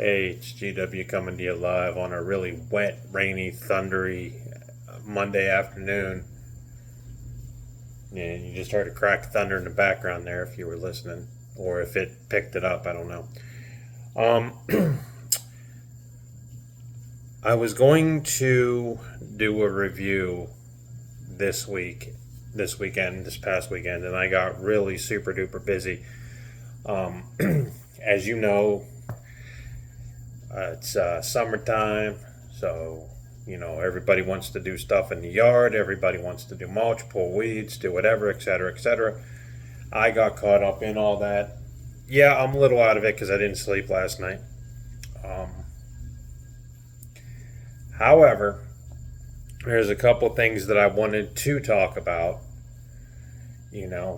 Hey, it's GW coming to you live on a really wet, rainy, thundery Monday afternoon. And you just heard a crack of thunder in the background there if you were listening, or if it picked it up, I don't know. I was going to do a review this weekend, this past weekend, and I got really super duper busy. As you know, it's summertime, so everybody wants to do stuff in the yard. Everybody wants to do mulch, pull weeds, do whatever, etc., etc. I got caught up in all that. Yeah, I'm a little out of it because I didn't sleep last night. However, there's a couple things that I wanted to talk about.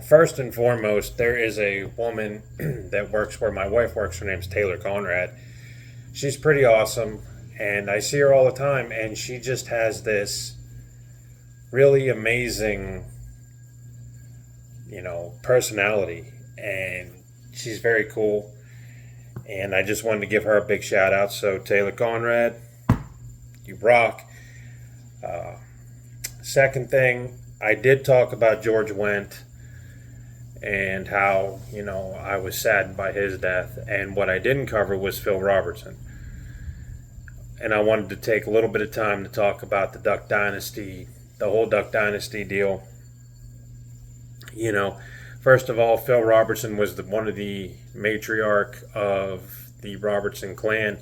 First and foremost, there is a woman that works where my wife works. Her name's Taylor Conrad. She's pretty awesome, and I see her all the time, and she just has this really amazing, personality, and she's very cool, and I just wanted to give her a big shout out. So Taylor Conrad, you rock. Second thing, I did talk about George Wendt and how, I was saddened by his death. And what I didn't cover was Phil Robertson. And I wanted to take a little bit of time to talk about the Duck Dynasty, the whole Duck Dynasty deal. First of all, Phil Robertson was one of the matriarch of the Robertson clan.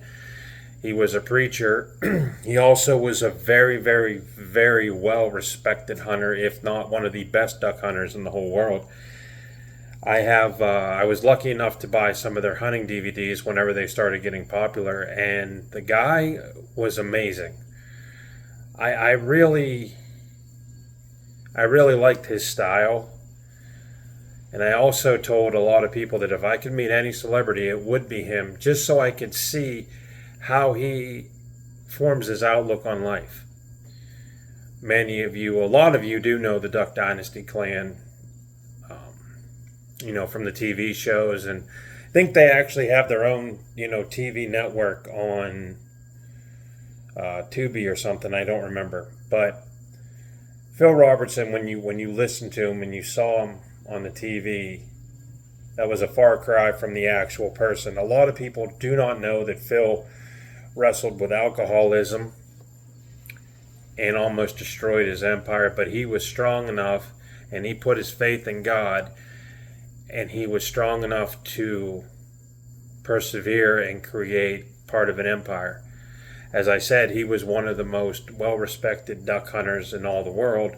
He was a preacher. He also was a very, very, very well-respected hunter, if not one of the best duck hunters in the whole world. I was lucky enough to buy some of their hunting DVDs whenever they started getting popular, and the guy was amazing. I really liked his style, and I also told a lot of people that if I could meet any celebrity, it would be him, just so I could see how he forms his outlook on life. A lot of you do know the Duck Dynasty clan, from the TV shows, and I think they actually have their own, TV network on Tubi or something. I don't remember. But Phil Robertson, when you listened to him and you saw him on the TV, that was a far cry from the actual person. A lot of people do not know that Phil wrestled with alcoholism and almost destroyed his empire, but he was strong enough, and he put his faith in God, and he was strong enough to persevere and create part of an empire. As I said, he was one of the most well-respected duck hunters in all the world,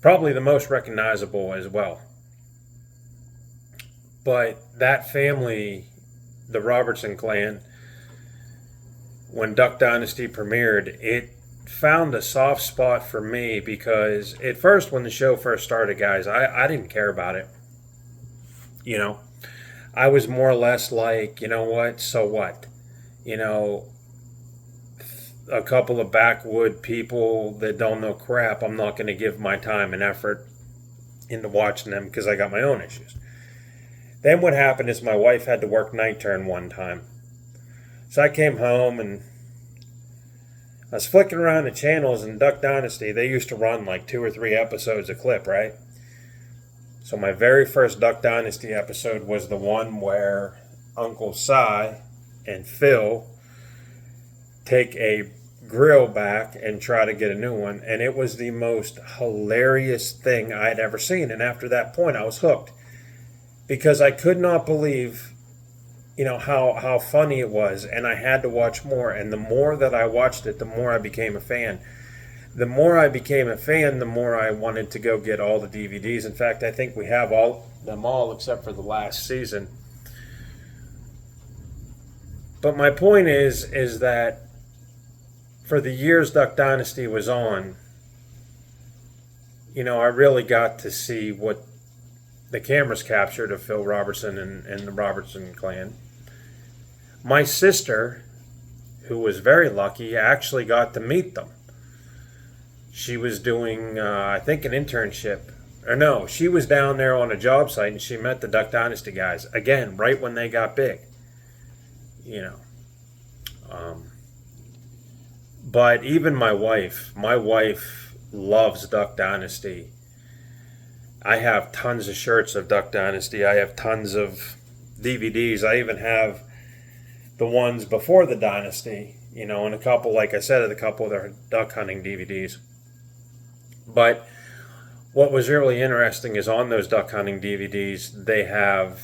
probably the most recognizable as well. But that family, the Robertson clan, when Duck Dynasty premiered, it found a soft spot for me because at first, when the show first started, guys, I didn't care about it. I was more or less like, what, so what? A couple of backwood people that don't know crap, I'm not going to give my time and effort into watching them because I got my own issues. Then what happened is my wife had to work night turn one time. So I came home and I was flicking around the channels in Duck Dynasty. They used to run like 2 or 3 episodes a clip, right? So my very first Duck Dynasty episode was the one where Uncle Si and Phil take a grill back and try to get a new one. And it was the most hilarious thing I'd ever seen. And after that point, I was hooked. Because I could not believe, how funny it was. And I had to watch more. And the more that I watched it, the more I became a fan. The more I became a fan, the more I wanted to go get all the DVDs. In fact, I think we have them all except for the last season. But my point is that for the years Duck Dynasty was on, I really got to see what the cameras captured of Phil Robertson and the Robertson clan. My sister, who was very lucky, actually got to meet them. She was doing, I think, an internship. Or no, she was down there on a job site and she met the Duck Dynasty guys. Again, right when they got big. But even my wife loves Duck Dynasty. I have tons of shirts of Duck Dynasty. I have tons of DVDs. I even have the ones before the Dynasty, and a couple, like I said, a couple of their duck hunting DVDs. But what was really interesting is on those duck hunting DVDs, they have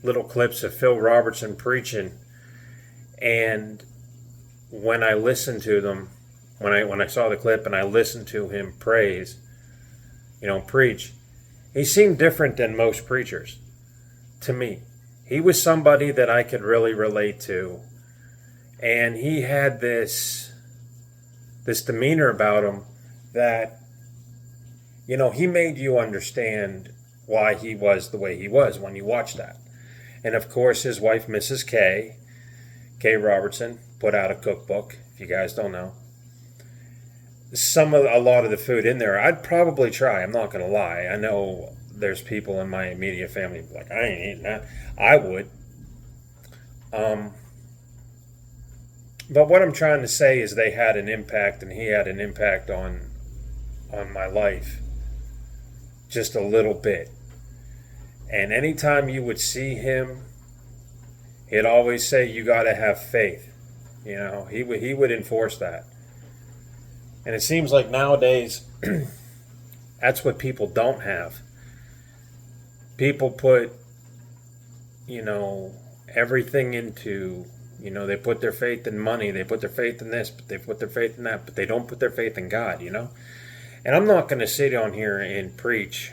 little clips of Phil Robertson preaching. And when I listened to them, when I saw the clip and I listened to him preach, he seemed different than most preachers to me. He was somebody that I could really relate to. And he had this demeanor about him that, he made you understand why he was the way he was when you watched that. And of course, his wife, Mrs. K. Robertson, put out a cookbook, if you guys don't know. A lot of the food in there, I'd probably try. I'm not going to lie. I know there's people in my immediate family like, I ain't eating that. I would. But what I'm trying to say is they had an impact, and he had an impact on my life. Just a little bit. And anytime you would see him, he'd always say, you got to have faith. He would enforce that. And it seems like nowadays, that's what people don't have. People put, everything into, they put their faith in money, they put their faith in this, but they put their faith in that, but they don't put their faith in God, And I'm not going to sit on here and preach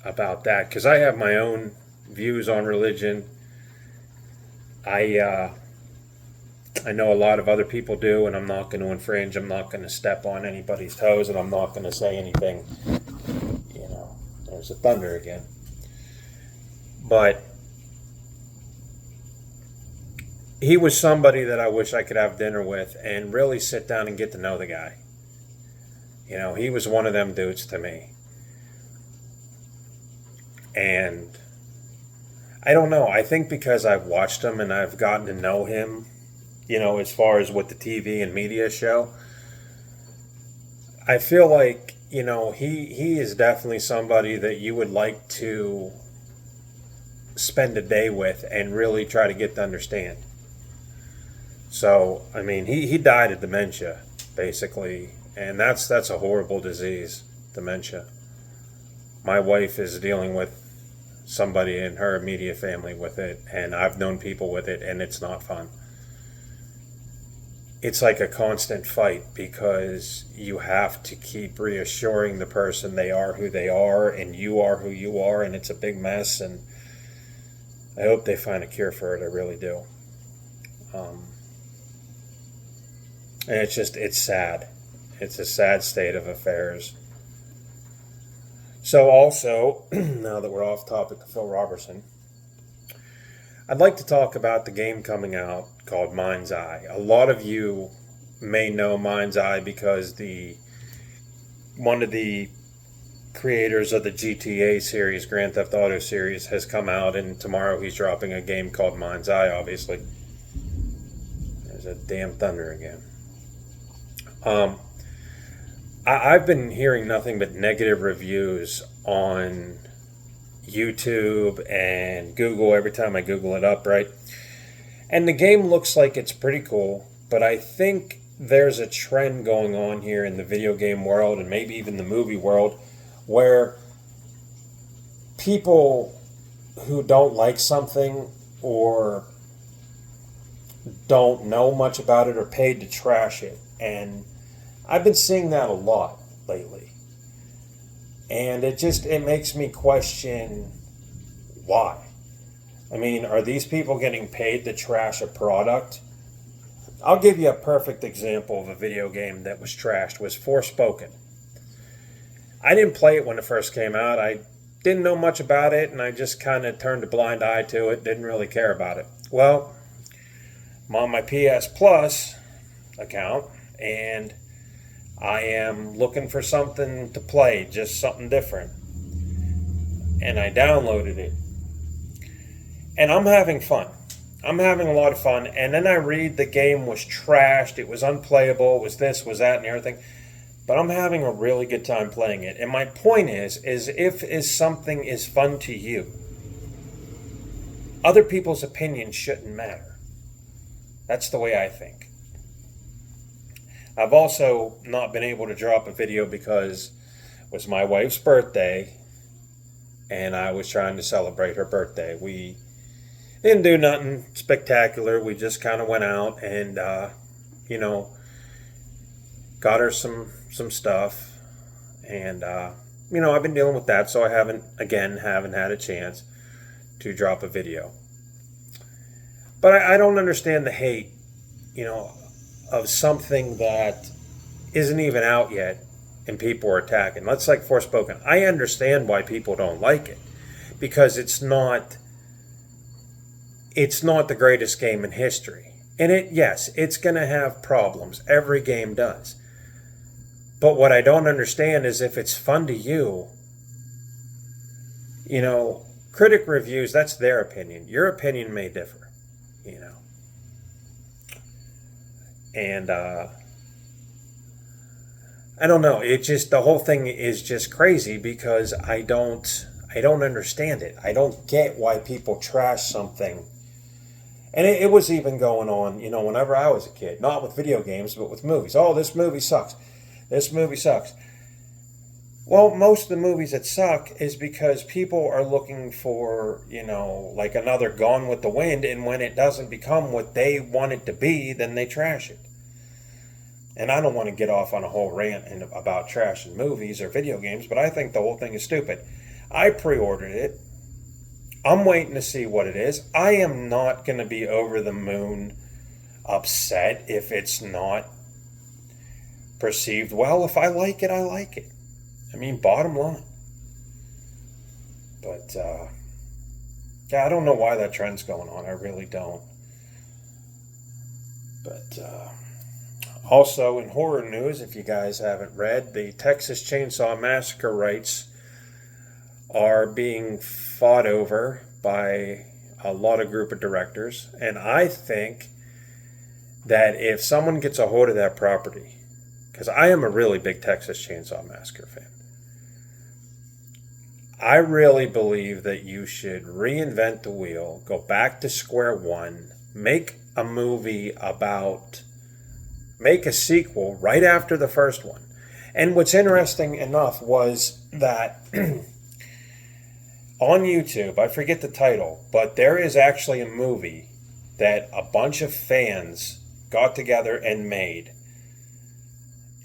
about that, because I have my own views on religion. I know a lot of other people do, and I'm not going to infringe. I'm not going to step on anybody's toes, and I'm not going to say anything. There's the thunder again. But he was somebody that I wish I could have dinner with and really sit down and get to know the guy. He was one of them dudes to me. And I don't know. I think because I've watched him and I've gotten to know him, as far as what the TV and media show, I feel like, he is definitely somebody that you would like to spend a day with and really try to get to understand. So, he died of dementia, basically, and that's a horrible disease, dementia. My wife is dealing with somebody in her immediate family with it, and I've known people with it, and it's not fun. It's like a constant fight because you have to keep reassuring the person they are who they are, and you are who you are, and it's a big mess, and I hope they find a cure for it. I really do. And it's sad. It's a sad state of affairs. So also, now that we're off topic of Phil Robertson, I'd like to talk about the game coming out called Mind's Eye. A lot of you may know Mind's Eye because one of the creators of the GTA series, Grand Theft Auto series, has come out, and tomorrow he's dropping a game called Mind's Eye, obviously. There's a damn thunder again. I've been hearing nothing but negative reviews on YouTube and Google every time I Google it up, right? And the game looks like it's pretty cool, but I think there's a trend going on here in the video game world and maybe even the movie world where people who don't like something or don't know much about it are paid to trash it. And I've been seeing that a lot lately. And it makes me question why. Are these people getting paid to trash a product? I'll give you a perfect example of a video game that was trashed, was Forspoken. I didn't play it when it first came out. I didn't know much about it, and I just kind of turned a blind eye to it, didn't really care about it. Well, I'm on my PS Plus account, and I am looking for something to play, just something different. And I downloaded it. And I'm having fun. I'm having a lot of fun, and then I read the game was trashed, it was unplayable, it was this, was that, and everything. But I'm having a really good time playing it. And my point is if something is fun to you, other people's opinions shouldn't matter. That's the way I think. I've also not been able to drop a video because it was my wife's birthday, and I was trying to celebrate her birthday. We didn't do nothing spectacular. We just kind of went out and, you know, got her some stuff. And, you know, I've been dealing with that, so I haven't had a chance to drop a video. But I don't understand the hate, you know, of something that isn't even out yet and people are attacking. Let's like Forspoken. I understand why people don't like it, because it's not the greatest game in history. And it's going to have problems. Every game does. But what I don't understand is if it's fun to you, you know, critic reviews, that's their opinion. Your opinion may differ, you know. And I don't know. It just, the whole thing is just crazy because I don't understand it. I don't get why people trash something. And it was even going on, you know, whenever I was a kid. Not with video games, but with movies. Oh, this movie sucks. This movie sucks. Well, most of the movies that suck is because people are looking for, you know, like another Gone with the Wind, and when it doesn't become what they want it to be, then they trash it. And I don't want to get off on a whole rant about trashing movies or video games, but I think the whole thing is stupid. I pre-ordered it. I'm waiting to see what it is. I am not going to be over the moon upset if it's not perceived well. If I like it, I like it. I mean, bottom line. But, yeah, I don't know why that trend's going on. I really don't. But, also in horror news, if you guys haven't read, the Texas Chainsaw Massacre rights are being fought over by a lot of group of directors. And I think that if someone gets a hold of that property, because I am a really big Texas Chainsaw Massacre fan, I really believe that you should reinvent the wheel, go back to square one, make a movie make a sequel right after the first one. And what's interesting enough was that on YouTube, I forget the title, but there is actually a movie that a bunch of fans got together and made.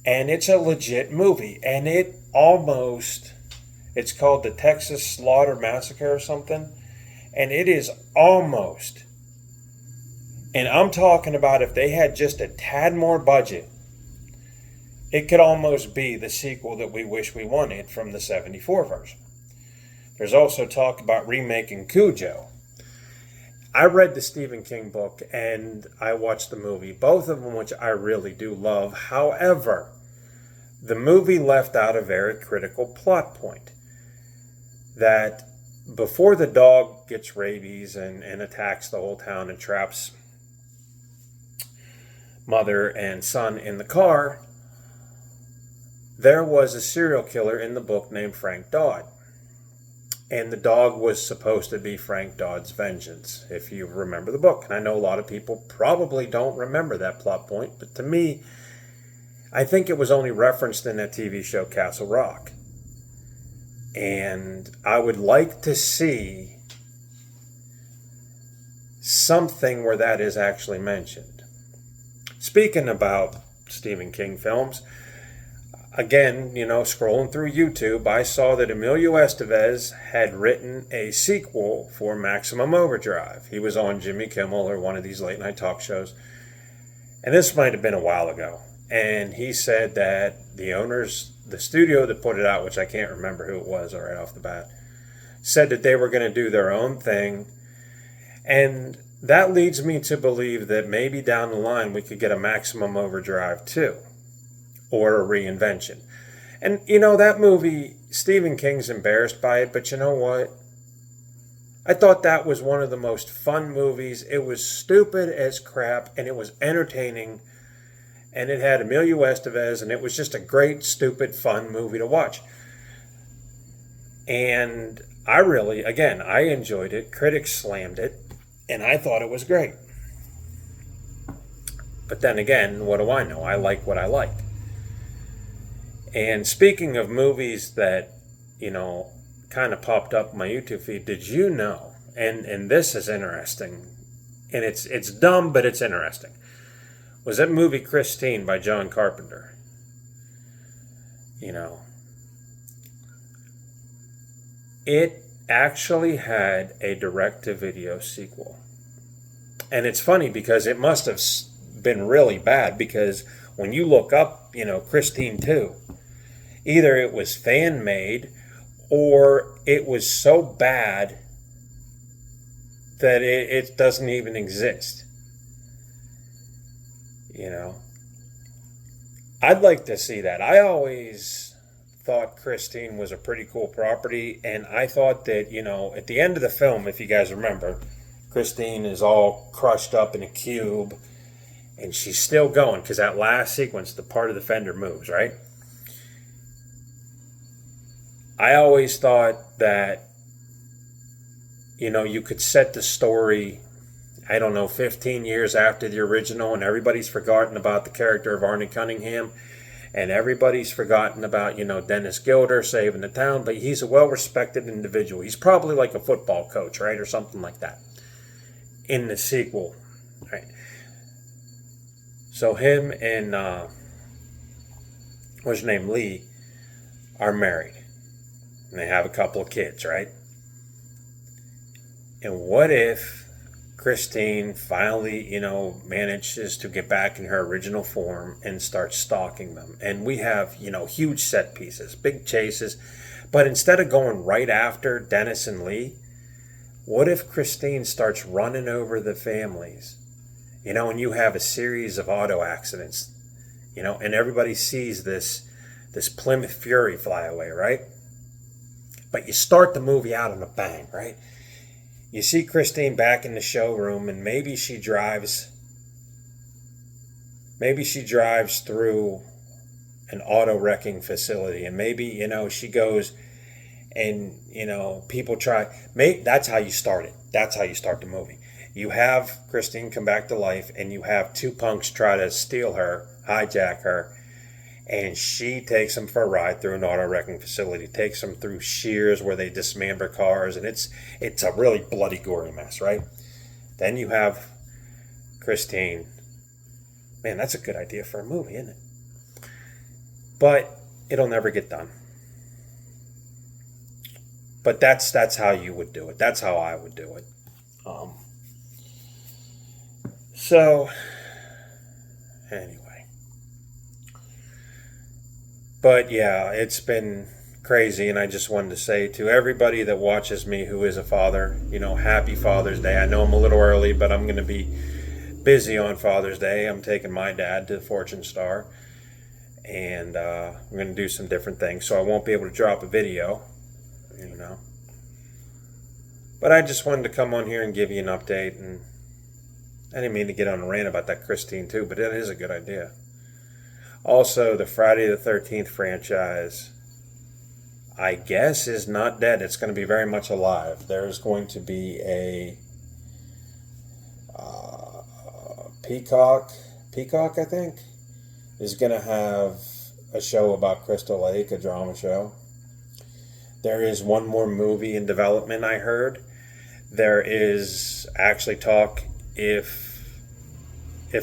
And it's a legit movie. And it's called the Texas Slaughter Massacre or something. And it is almost, and I'm talking about if they had just a tad more budget, it could almost be the sequel that we wish we wanted from the 74 version. There's also talk about remaking Cujo. I read the Stephen King book and I watched the movie, both of them which I really do love. However, the movie left out a very critical plot point. That before the dog gets rabies and attacks the whole town and traps mother and son in the car, there was a serial killer in the book named Frank Dodd. And the dog was supposed to be Frank Dodd's vengeance, if you remember the book. And I know a lot of people probably don't remember that plot point, but to me, I think it was only referenced in that TV show Castle Rock. And I would like to see something where that is actually mentioned. Speaking about Stephen King films, again, you know, scrolling through YouTube, I saw that Emilio Estevez had written a sequel for Maximum Overdrive. He was on Jimmy Kimmel or one of these late night talk shows. And this might have been a while ago. And he said that the owners, the studio that put it out, which I can't remember who it was right off the bat, said that they were going to do their own thing. And that leads me to believe that maybe down the line we could get a Maximum Overdrive 2. Or a reinvention. And, you know, that movie, Stephen King's embarrassed by it, but you know what? I thought that was one of the most fun movies. It was stupid as crap, and it was entertaining, and it had Emilio Estevez, and it was just a great, stupid, fun movie to watch. And I really, again, I enjoyed it. Critics slammed it, and I thought it was great. But then again, what do I know? I like what I like. And speaking of movies that, kind of popped up in my YouTube feed, did you know, and this is interesting, and it's dumb, but it's interesting, was that movie Christine by John Carpenter? It actually had a direct-to-video sequel. And it's funny because it must have been really bad, because when you look up, Christine 2, either it was fan-made or it was so bad that it doesn't even exist. I'd like to see that. I always thought Christine was a pretty cool property, and I thought that, at the end of the film, if you guys remember, Christine is all crushed up in a cube, and she's still going, because that last sequence, the part of the fender moves, right? I always thought that, you could set the story, 15 years after the original, and everybody's forgotten about the character of Arnie Cunningham, and everybody's forgotten about, Dennis Gilder saving the town, but he's a well-respected individual. He's probably like a football coach, right, or something like that in the sequel, right? So him and, what's his name, Lee, are married. And they have a couple of kids, right? And what if Christine finally, manages to get back in her original form and starts stalking them? And we have, huge set pieces, big chases. But instead of going right after Dennis and Lee, what if Christine starts running over the families? And you have a series of auto accidents, and everybody sees this Plymouth Fury fly away, right? But you start the movie out on a bang, right? You see Christine back in the showroom, and maybe she drives through an auto wrecking facility, and maybe, she goes and, people try. That's how you start it. That's how you start the movie. You have Christine come back to life, and you have two punks try to steal her, hijack her, and she takes them for a ride through an auto wrecking facility, takes them through shears where they dismember cars, and it's a really bloody, gory mess, right? Then you have Christine. Man, that's a good idea for a movie, isn't it? But it'll never get done. But that's how you would do it. That's how I would do it. So, anyway. But yeah, it's been crazy, and I just wanted to say to everybody that watches me who is a father, happy Father's Day. I know I'm a little early, but I'm going to be busy on Father's Day. I'm taking my dad to Fortune Star, and I'm going to do some different things, so I won't be able to drop a video, But I just wanted to come on here and give you an update, and I didn't mean to get on a rant about that Christine too, but it is a good idea. Also, the Friday the 13th franchise, I guess, is not dead. It's going to be very much alive. There's going to be a Peacock, I think, is going to have a show about Crystal Lake, a drama show. There is one more movie in development, I heard. There is actually talk, if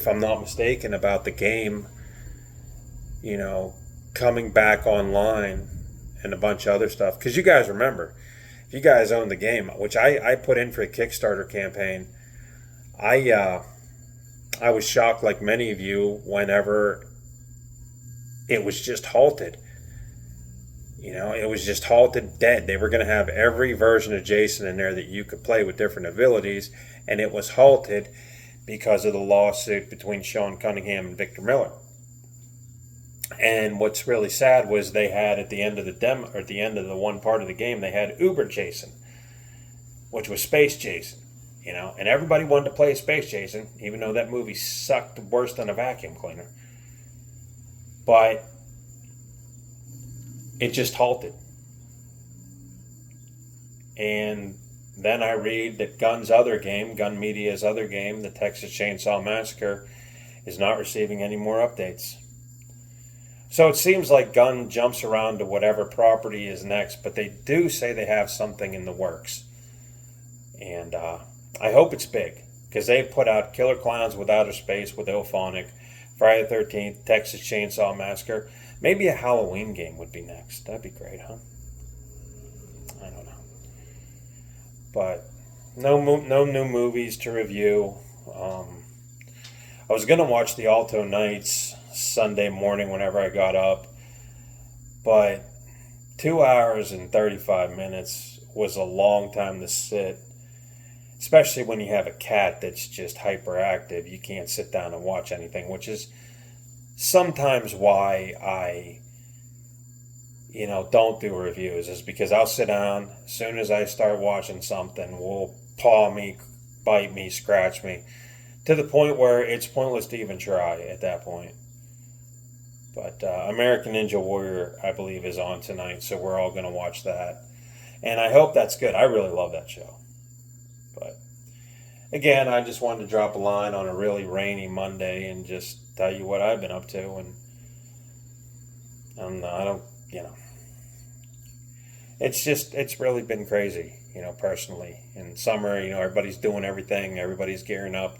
I'm not mistaken, about the game, coming back online and a bunch of other stuff. Because you guys remember, if you guys own the game, which I put in for a Kickstarter campaign, I was shocked, like many of you, whenever it was just halted. It was just halted, dead. They were going to have every version of Jason in there that you could play with different abilities, and it was halted because of the lawsuit between Sean Cunningham and Victor Miller. And what's really sad was they had, at the end of the demo, or at the end of the one part of the game, they had Uber Jason. which was Space Jason. And everybody wanted to play Space Jason, even though that movie sucked worse than a vacuum cleaner. But it just halted. And then I read that Gun Media's other game, the Texas Chainsaw Massacre, is not receiving any more updates. So it seems like Gun jumps around to whatever property is next, but they do say they have something in the works. And I hope it's big, because they put out Killer Clowns with Outer Space with Ilphonic, Friday the 13th, Texas Chainsaw Massacre. Maybe a Halloween game would be next. That'd be great, huh? I don't know. But no new movies to review. I was going to watch the Alto Nights Sunday morning whenever I got up, but 2 hours and 35 minutes was a long time to sit, especially when you have a cat that's just hyperactive. You can't sit down and watch anything, which is sometimes why I don't do reviews, is because I'll sit down, as soon as I start watching something, will paw me, bite me, scratch me, to the point where it's pointless to even try at that point. But American Ninja Warrior, I believe, is on tonight, so we're all going to watch that. And I hope that's good. I really love that show. But again, I just wanted to drop a line on a really rainy Monday and just tell you what I've been up to. And I don't, it's really been crazy, personally. In summer, everybody's doing everything. Everybody's gearing up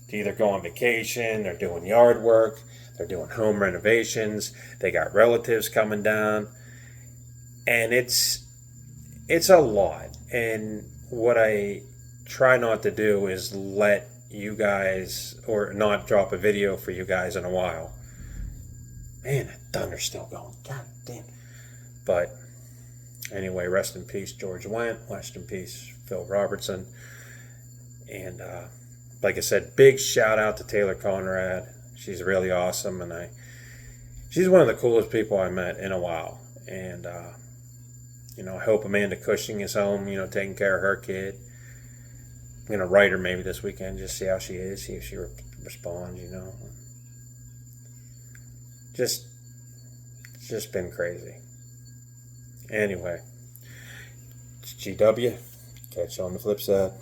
to either go on vacation, they're doing yard work, they're doing home renovations, they got relatives coming down, and it's a lot. And what I try not to do is let you guys, or not drop a video for you guys in a while. Man, that thunder's still going. God damn. But anyway, rest in peace, George Wendt. Rest in peace, Phil Robertson. And like I said, big shout out to Taylor Conrad. She's really awesome, and she's one of the coolest people I met in a while. And I hope Amanda Cushing is home, taking care of her kid. I'm gonna write her maybe this weekend, just see how she is, see if she responds. It's just been crazy. Anyway, it's GW. Catch you on the flip side.